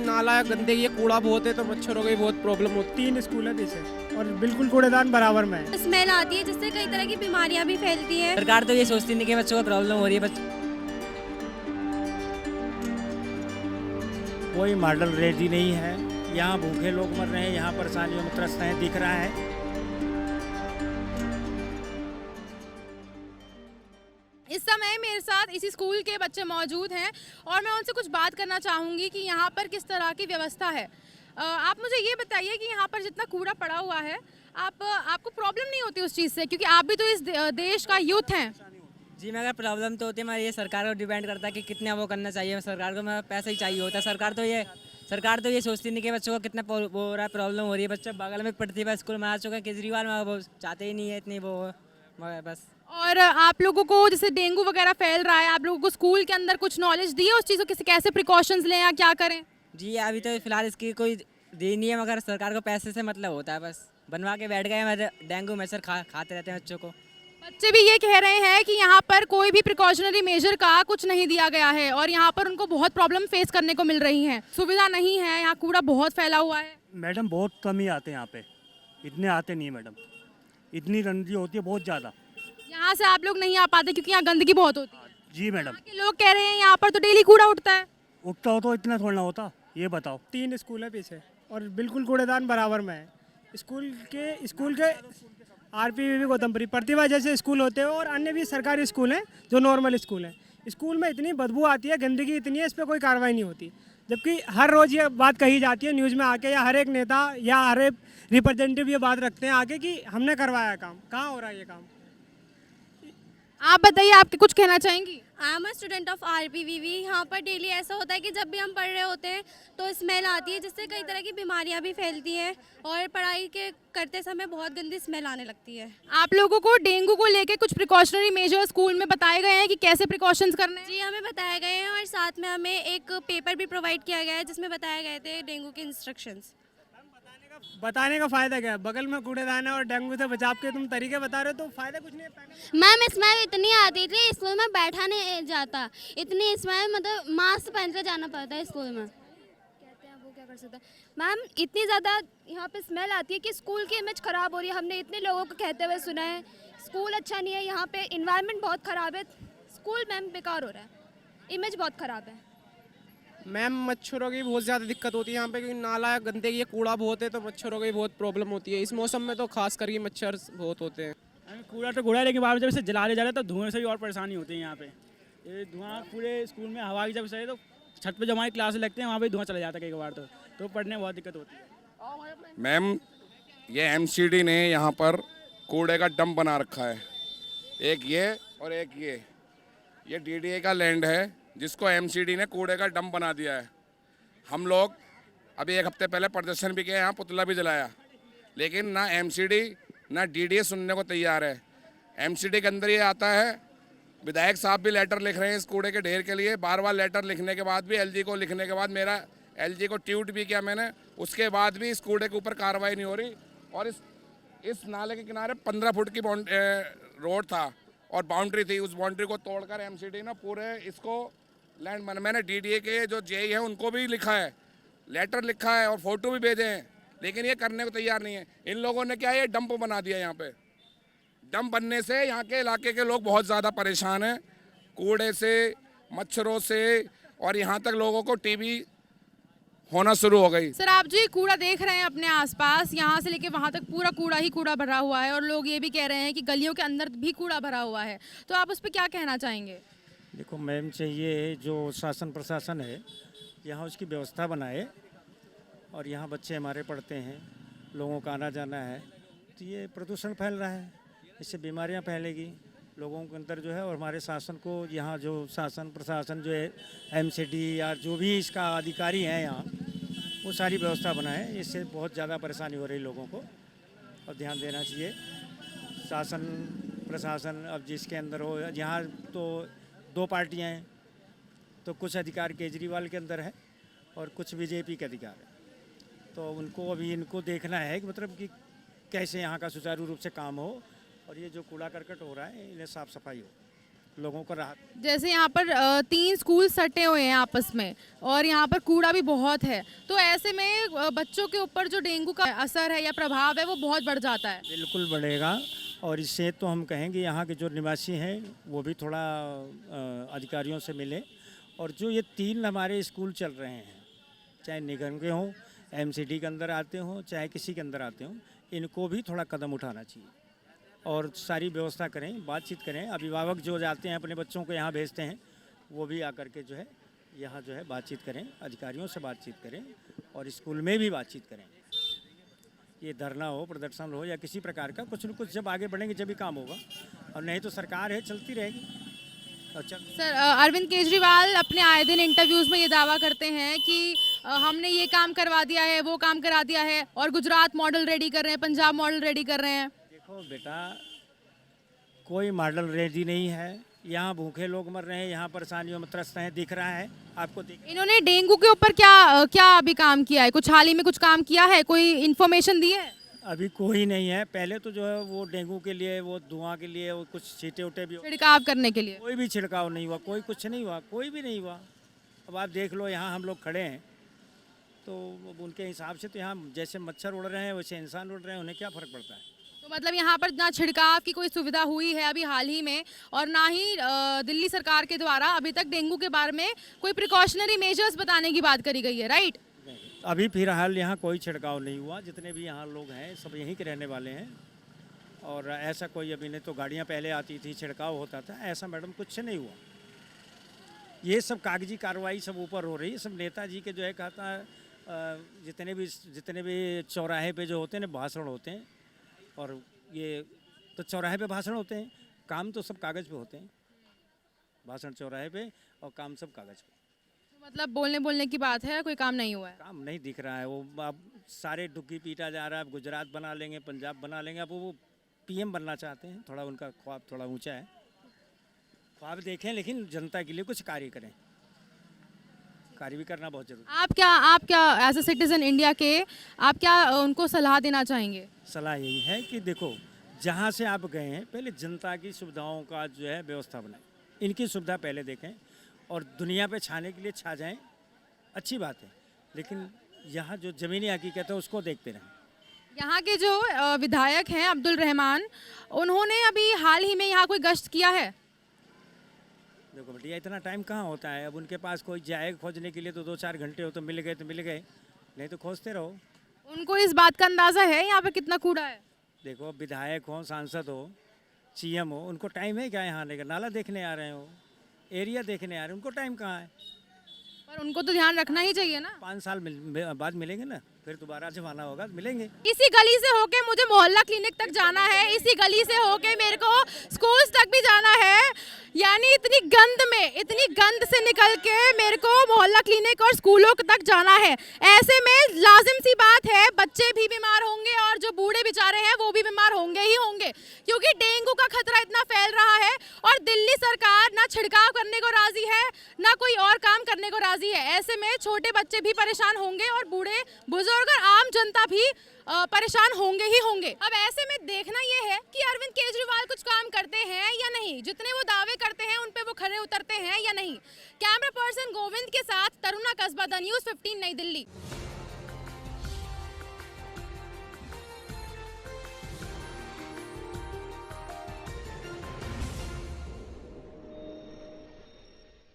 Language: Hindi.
नाला गंदे ये कूड़ा बहुत है तो मच्छरों की बहुत प्रॉब्लम होती है। 3 स्कूल है पीछे और बिल्कुल कूड़ेदान बराबर में है। स्मेल आती है जिससे कई तरह की बीमारियां भी फैलती हैं। सरकार तो ये सोचती नहीं कि बच्चों को प्रॉब्लम हो रही है। कोई मॉडल रेडी नहीं है। यहाँ भूखे लोग मर रहे हैं, यहाँ परेशानियों में त्रस्त हैं, दिख रहा है। इस समय मेरे साथ इसी स्कूल के बच्चे मौजूद हैं और मैं उनसे कुछ बात करना चाहूँगी कि यहाँ पर किस तरह की व्यवस्था है। आप मुझे ये बताइए कि यहाँ पर जितना कूड़ा पड़ा हुआ है आपको प्रॉब्लम नहीं होती उस चीज़ से, क्योंकि आप भी तो इस देश का यूथ हैं। जी मैं अगर प्रॉब्लम तो होती है, मैं ये सरकार को डिपेंड करता है कि कितना वो करना चाहिए। सरकार को मैं पैसा ही चाहिए होता है। सरकार तो ये सोचती नहीं कि बच्चों को कितना वो हो रहा है, प्रॉब्लम हो रही है। बच्चा बगल में प्रतिभा स्कूल में आ चुका है, केजरीवाल में वो चाहते ही नहीं है इतनी वो बस। और आप लोगों को जैसे डेंगू वगैरह फैल रहा है, आप लोगों को स्कूल के अंदर कुछ नॉलेज दी है उस चीज़ को, कैसे प्रिकॉशंस लें या क्या करें? जी अभी तो फिलहाल इसकी कोई दी नहीं है, मगर सरकार को पैसे से मतलब होता है। बस बनवा के बैठ गए हैं, डेंगू मच्छर खाते रहते हैं बच्चों को। बच्चे भी ये कह रहे हैं कि यहाँ पर कोई भी प्रिकॉशनरी मेजर का कुछ नहीं दिया गया है और यहाँ पर उनको बहुत प्रॉब्लम फेस करने को मिल रही हैं। सुविधा नहीं है, यहाँ कूड़ा बहुत फैला हुआ है। मैडम बहुत कम ही आते हैं यहाँ पे, इतने आते नहीं मैडम। इतनी गंदगी होती है बहुत ज़्यादा। यहाँ से आप लोग नहीं आ पाते क्योंकि यहाँ गंदगी बहुत होती है। जी मैडम। यहाँ के लोग कह रहे हैं यहाँ पर तो डेली कूड़ा उठता है। उठता हो तो इतना थोड़ा होता, ये बताओ। 3 स्कूल है पीछे और बिल्कुल कूड़ेदान बराबर में है। स्कूल के आरपीवीवी गौतमपुरी प्रतिभा जैसे स्कूल होते हैं और अन्य भी सरकारी स्कूल हैं जो नॉर्मल स्कूल हैं। स्कूल में इतनी बदबू आती है, गंदगी इतनी है, इस पर कोई कार्रवाई नहीं होती। जबकि हर रोज़ ये बात कही जाती है न्यूज़ में आके, या हर एक नेता या हर एक रिप्रेजेंटेटिव ये बात रखते हैं आगे कि हमने करवाया काम। कहाँ हो रहा है ये काम? आप बताइए, आप कुछ कहना चाहेंगी? I am a student of RPVV. यहाँ पर डेली ऐसा होता है कि जब भी हम पढ़ रहे होते हैं तो स्मेल आती है जिससे कई तरह की बीमारियां भी फैलती हैं और पढ़ाई के करते समय बहुत गंदी स्मेल आने लगती है। आप लोगों को डेंगू को लेके कुछ प्रिकॉशनरी मेजर स्कूल में बताए गए हैं कि कैसे प्रिकॉशंस करने हैं? जी हमें बताए गए हैं और साथ में हमें एक पेपर भी प्रोवाइड किया गया है जिसमें बताए गए थे डेंगू के इंस्ट्रक्शंस। बताने का फ़ायदा क्या है? बगल में कूड़ेदान है और डेंगू से बचाव के तुम तरीके बता रहे हो तो फ़ायदा कुछ नहीं है। मैम स्मेल इतनी आती थी, स्कूल में बैठा नहीं जाता। इतनी स्मेल, मतलब मास्क पहन कर जाना पड़ता है स्कूल में। कहते हैं वो क्या कर सकता है। मैम इतनी ज़्यादा यहाँ पे स्मेल आती है कि स्कूल की इमेज ख़राब हो रही है। हमने इतने लोगों को कहते हुए सुना है स्कूल अच्छा नहीं है, यहाँ पे इन्वायरमेंट बहुत ख़राब है। स्कूल मैम बेकार हो रहा है, इमेज बहुत ख़राब है। मैम मच्छरों की बहुत ज़्यादा दिक्कत होती है यहाँ पे, क्योंकि नाला गंदे ये कूड़ा बहुत है तो मच्छरों की बहुत प्रॉब्लम होती है। इस मौसम में तो खास करके मच्छर बहुत होते हैं। कूड़ा तो कूड़ा है, लेकिन बाद जब इसे जलाने जा रहे तो धुएं से भी और परेशानी होती है यहाँ पे। ये धुआं पूरे स्कूल में हवा की जब से तो छत पे जो हमारी क्लास लगते हैं वहाँ पे धुआं चला जाता है कई बार, तो पढ़ने में बहुत दिक्कत होती है। मैम ये एमसीडी ने यहाँ पर कूड़े का डंप बना रखा है, एक ये और एक ये डीडीए का लैंड है जिसको एमसीडी ने कूड़े का डंप बना दिया है। हम लोग अभी 1 हफ्ते पहले प्रदर्शन भी किया, यहाँ पुतला भी जलाया, लेकिन ना एमसीडी ना डीडीए सुनने को तैयार है। एमसीडी के अंदर ये आता है, विधायक साहब भी लेटर लिख रहे हैं इस कूड़े के ढेर के लिए। बार लेटर लिखने के बाद भी, एलजी को लिखने के बाद, मेरा एलजी को ट्वीट भी किया मैंने, उसके बाद भी इस कूड़े के ऊपर कार्रवाई नहीं हो रही। और इस नाले के किनारे 15 फुट की रोड था और बाउंड्री थी, उस बाउंड्री को तोड़कर एमसीडी ने पूरे इसको लैंड बना। मैंने डीडीए के जो जेई है उनको भी लिखा है, लेटर लिखा है और फोटो भी भेजे हैं, लेकिन ये करने को तैयार नहीं है। इन लोगों ने क्या है, ये डंप बना दिया। यहाँ पे डंप बनने से यहाँ के इलाके के लोग बहुत ज़्यादा परेशान हैं, कूड़े से, मच्छरों से, और यहाँ तक लोगों को टीबी होना शुरू हो गई। सर आप जो ये कूड़ा देख रहे हैं अपने आसपास, यहाँ से लेके वहाँ तक पूरा कूड़ा ही कूड़ा भरा हुआ है और लोग ये भी कह रहे हैं कि गलियों के अंदर भी कूड़ा भरा हुआ है, तो आप उस पर क्या कहना चाहेंगे? देखो मैम, चाहिए जो शासन प्रशासन है यहाँ उसकी व्यवस्था बनाए, और यहाँ बच्चे हमारे पढ़ते हैं, लोगों का आना जाना है, तो ये प्रदूषण फैल रहा है, इससे बीमारियाँ फैलेगी लोगों के अंदर जो है। और हमारे शासन को, यहाँ जो शासन प्रशासन जो है, एमसीडी या जो भी इसका अधिकारी हैं यहाँ, वो सारी व्यवस्था बनाए। इससे बहुत ज़्यादा परेशानी हो रही लोगों को और ध्यान देना चाहिए शासन प्रशासन। अब जिसके अंदर हो, यहाँ तो 2 पार्टियाँ हैं, तो कुछ अधिकार केजरीवाल के अंदर है और कुछ बीजेपी के अधिकार है, तो उनको अभी इनको देखना है कि मतलब कि कैसे यहाँ का सुचारू रूप से काम हो और ये जो कूड़ा करकट हो रहा है इन्हें साफ़ सफाई हो। लोगों को राहत। जैसे यहाँ पर 3 स्कूल सटे हुए हैं आपस में और यहाँ पर कूड़ा भी बहुत है, तो ऐसे में बच्चों के ऊपर जो डेंगू का असर है या प्रभाव है वो बहुत बढ़ जाता है। बिल्कुल बढ़ेगा, और इससे तो हम कहेंगे यहाँ के जो निवासी हैं वो भी थोड़ा अधिकारियों से मिले, और जो ये 3 हमारे स्कूल चल रहे हैं, चाहे निगम के हों, एमसीडी के अंदर आते हों, चाहे किसी के अंदर आते हों, इनको भी थोड़ा कदम उठाना चाहिए और सारी व्यवस्था करें, बातचीत करें। अभिभावक जो जाते हैं अपने बच्चों को यहाँ भेजते हैं, वो भी आकर के जो है यहाँ जो है बातचीत करें, अधिकारियों से बातचीत करें और स्कूल में भी बातचीत करें। ये धरना हो, प्रदर्शन हो या किसी प्रकार का कुछ न कुछ जब आगे बढ़ेंगे जब भी काम होगा, और नहीं तो सरकार है चलती रहेगी। अच्छा सर, अरविंद केजरीवाल अपने आए दिन इंटरव्यूज़ में ये दावा करते हैं कि हमने ये काम करवा दिया है, वो काम करा दिया है, और गुजरात मॉडल रेडी कर रहे हैं, पंजाब मॉडल रेडी कर रहे हैं। देखो बेटा, कोई मॉडल रेडी नहीं है, यहाँ भूखे लोग मर रहे हैं, यहाँ परेशानियों में त्रस्त हैं, दिख रहा है आपको। इन्होंने डेंगू के ऊपर क्या अभी काम किया है? कुछ हाल ही में कुछ काम किया है? कोई इन्फॉर्मेशन दी है? अभी कोई नहीं है। पहले तो जो है वो डेंगू के लिए, वो धुआं के लिए, वो कुछ छींटे उटे भी, छिड़काव करने के लिए कोई भी छिड़काव नहीं हुआ, कोई कुछ नहीं हुआ, कोई भी नहीं हुआ। अब आप देख लो, यहाँ हम लोग खड़े हैं तो उनके हिसाब से तो यहाँ जैसे मच्छर उड़ रहे हैं वैसे इंसान उड़ रहे हैं, उन्हें क्या फ़र्क पड़ता है? तो मतलब यहाँ पर ना छिड़काव की कोई सुविधा हुई है अभी हाल ही में, और ना ही दिल्ली सरकार के द्वारा अभी तक डेंगू के बारे में कोई प्रिकॉशनरी मेजर्स बताने की बात करी गई है, राइट? अभी फिलहाल यहाँ कोई छिड़काव नहीं हुआ। जितने भी यहाँ लोग हैं सब यहीं के रहने वाले हैं, और ऐसा कोई अभी नहीं। तो गाड़ियाँ पहले आती थी, छिड़काव होता था, ऐसा मैडम कुछ नहीं हुआ। ये सब कागजी कार्रवाई सब ऊपर हो रही है। सब नेताजी के जो है कहता है, जितने भी चौराहे पे जो होते हैं ना भाषण होते हैं, और ये तो चौराहे पे भाषण होते हैं, काम तो सब कागज़ पे होते हैं। भाषण चौराहे पे और काम सब कागज़ पे। मतलब बोलने की बात है, कोई काम नहीं हुआ है? काम नहीं दिख रहा है। वो अब सारे डुग्गी पीटा जा रहा है। अब गुजरात बना लेंगे, पंजाब बना लेंगे। अब वो पीएम बनना चाहते हैं, थोड़ा उनका ख्वाब थोड़ा ऊंचा है। ख्वाब देखें लेकिन जनता के लिए कुछ कार्य करें। कार्य भी करना बहुत जरूरी है। आप क्या एज अ सिटीजन इंडिया के आप क्या उनको सलाह देना चाहेंगे? सलाह यही है कि देखो, जहाँ से आप गए हैं पहले जनता की सुविधाओं का जो है व्यवस्था बनाएं। इनकी सुविधा पहले देखें और दुनिया पे छाने के लिए छा जाएं, अच्छी बात है, लेकिन यहाँ जो ज़मीनी हकीकत है उसको देखते रहें। यहाँ के जो विधायक हैं अब्दुल रहमान, उन्होंने अभी हाल ही में यहाँ कोई गश्त किया है? देखो बेटिया, इतना टाइम कहाँ होता है। अब उनके पास कोई जाए खोजने के लिए तो 2-4 घंटे हो, तो मिल गए, नहीं तो खोजते रहो। उनको इस बात का अंदाज़ा है यहाँ पर कितना कूड़ा है? देखो, विधायक हो, सांसद हो, सीएम हो, उनको टाइम है क्या यहाँ आने का? नाला देखने आ रहे हो, एरिया देखने आ रहे हैं, उनको टाइम कहाँ है? पर उनको तो ध्यान रखना ही चाहिए ना। 5 साल बाद मिलेंगे ना, फिर दोबारा जब आना होगा मिलेंगे। इसी गली से होके मुझे मोहल्ला क्लिनिक तक जाना है, इसी गली से होके मेरे को स्कूल्स तक भी जाना है, यानी इतनी गंद से निकल के मेरे को मोहल्ला क्लिनिक और स्कूलों तक जाना है। ऐसे में लाजिम सी बात है, बच्चे भी बीमार होंगे और जो बूढ़े बेचारे हैं वो भी बीमार होंगे ही होंगे, क्योंकि डेंगू का खतरा इतना फैल रहा है और दिल्ली सरकार ना छिड़काव करने को राजी है, ना कोई और काम करने को राजी है। ऐसे में छोटे बच्चे भी परेशान होंगे और बूढ़े बुजुर्ग और आम जनता भी परेशान होंगे ही होंगे। अब ऐसे में देखना यह है कि अरविंद केजरीवाल कुछ काम करते हैं या नहीं, जितने वो दावे करते हैं उन पे वो खरे उतरते हैं या नहीं। कैमरा पर्सन गोविंद के साथ तरुणा कस्बा, द न्यूज़ 15, नई दिल्ली।